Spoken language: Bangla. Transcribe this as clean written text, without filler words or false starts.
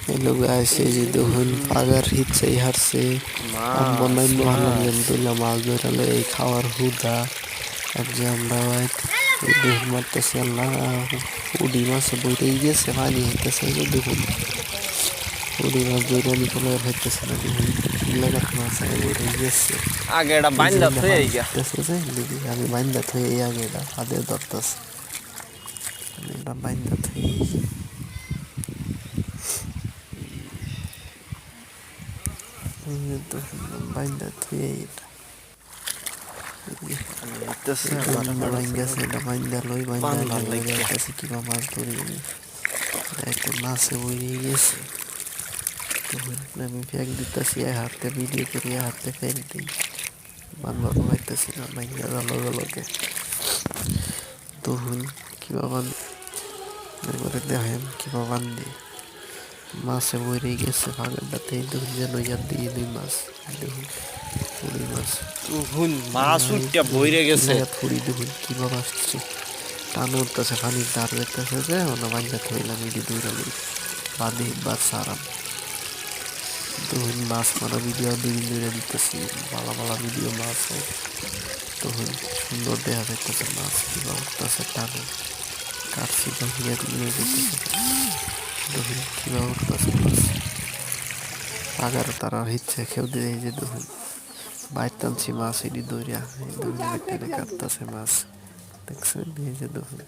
হ্যালো গাইস, এই যে দেখুন পাগার হিচ্ছে হারছে বনাই মহানগর তুইলা মাছ ধরালে এই খাওয়ার হুদা আর যে আমরা দেখুন মারতেছি আল্লাহ উডি মাছ বইটাই গেছে পানি হইতেছে যে দেখুন উডি মাছ বইটা নিকলে হইতেছে না দেখুন লাগাত মাছ আগে বইটাই গেছে আগে এটা বাইন্দা থই আইগা দেখি আমি বাইন্দা থই এই আগে এটা হাতে ধরতেছে আমি এটা বাইন্দা থই বাইন্দা থই এটা কিবা মাছ ধরি একটা মাছে বইয়ে গেছে আমি ফেক দিতেছি হাতে ভিডিও করি হাতে ফেক দিই বানবার পাইতেছি না ভাইয়া লগে লগে তখন কিবা বান এবারে দেখেন কিবা বান্ধি মাছে বইরে গেছে ফাঁকাটাতে দেখুন যেন ইয়ার দিয়ে দুই মাছ দেখুন পুরি মাছ তুহুন মাছ উঠটা বইরে গেছে পুরি দেখুন কিভাবে আসছে টান উঠতেছে পানির দাঁড় দেখতেছে যে ওনা বান্ধা থইলাম এটি দৌড়ালি বাদে বাদ সারাম তখন মাছ মারা ভিডিও দুই দিন ধরে দিতেছি ভালো ভালো ভিডিও মাছ হয় তখন সুন্দর দেখা যাইতেছে মাছ কিবা উঠতেছে টানে কাটছি বাহিরে নিয়ে যেতেছে দেখুন কিবা উঠতেছে মাছ আগার তারা ইচ্ছে খেউ দিয়ে যে দেখুন বাইর টানছি মাছ এটি দৌড়িয়া এই দৌড়িয়া কাটতেছে মাছ দেখছেন এই যে দেখুন